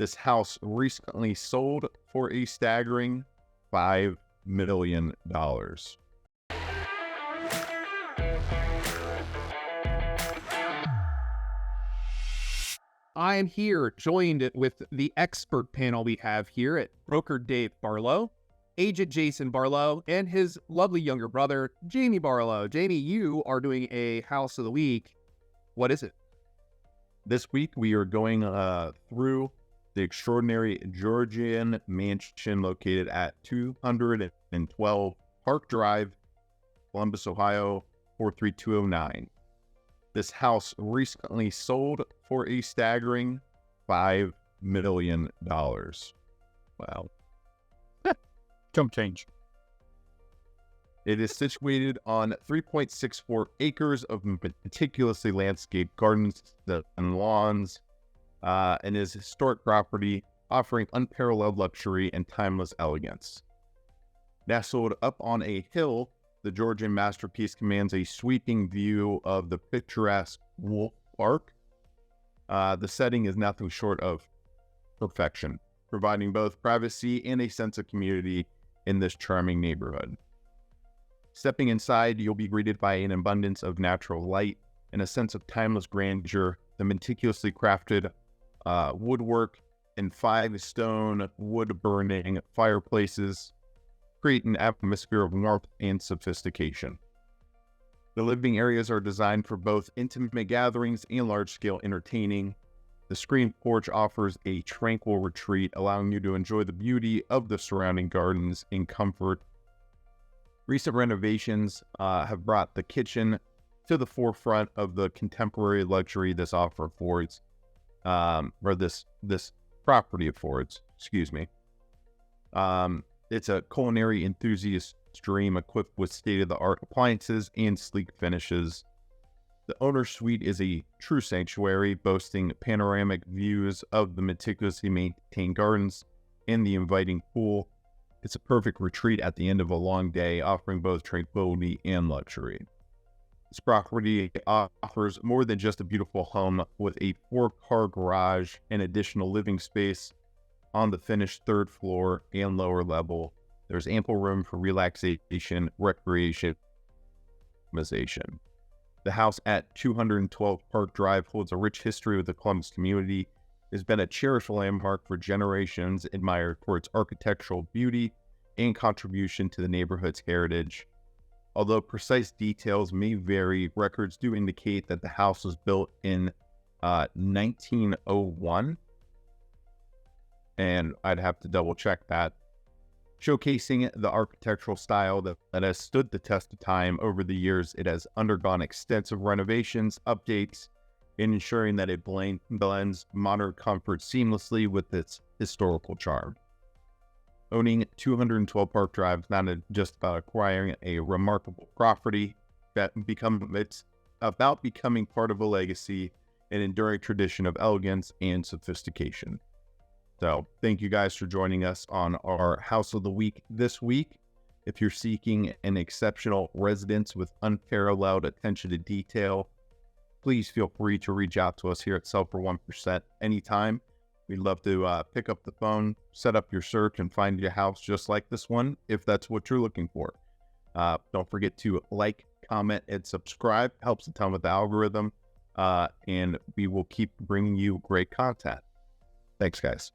This house recently sold for a staggering $5 million. I am here joined with the expert panel we have here at broker Dave Barlow, agent Jason Barlow, and his lovely younger brother, Jamie Barlow. Jamie, you are doing a house of the week. What is it? This week, we are going through the extraordinary Georgian mansion located at 212 Park Drive, Columbus, Ohio, 43209. This house recently sold for a staggering $5 million. Wow. Jump change. It is situated on 3.64 acres of meticulously landscaped gardens and lawns, and is a historic property offering unparalleled luxury and timeless elegance. Nestled up on a hill, the Georgian masterpiece commands a sweeping view of the picturesque woodwork. The setting is nothing short of perfection, providing both privacy and a sense of community in this charming neighborhood. Stepping inside, you'll be greeted by an abundance of natural light and a sense of timeless grandeur. The meticulously crafted woodwork and 5-stone wood-burning fireplaces create an atmosphere of warmth and sophistication. The living areas are designed for both intimate gatherings and large-scale entertaining. The screened porch offers a tranquil retreat, allowing you to enjoy the beauty of the surrounding gardens in comfort. Recent renovations have brought the kitchen to the forefront of the contemporary luxury this offer affords, or this property affords, excuse me. It's a culinary enthusiast dream equipped with state-of-the-art appliances and sleek finishes. The owner's suite is a true sanctuary, boasting panoramic views of the meticulously maintained gardens and the inviting pool. It's a perfect retreat at the end of a long day, offering both tranquility and luxury. This property offers more than just a beautiful home, with a 4-car garage and additional living space on the finished third floor and lower level. There's ample room for relaxation, recreation, and optimization. The house at 212 Park Drive holds a rich history with the Columbus community. It has been a cherished landmark for generations, admired for its architectural beauty and contribution to the neighborhood's heritage. Although precise details may vary, records do indicate that the house was built in 1901. And I'd have to double check that, showcasing the architectural style that has stood the test of time. Over the years, it has undergone extensive renovations, updates, and ensuring that it blends modern comfort seamlessly with its historical charm. Owning 212 Park Drive is not just about acquiring a remarkable property, it's about becoming part of a legacy, an enduring tradition of elegance and sophistication. So thank you guys for joining us on our House of the Week this week. If you're seeking an exceptional residence with unparalleled attention to detail, please feel free to reach out to us here at Sell for 1% anytime. We'd love to pick up the phone, set up your search, and find your house just like this one, if that's what you're looking for. Don't forget to like, comment, and subscribe. Helps a ton with the algorithm, and we will keep bringing you great content. Thanks, guys.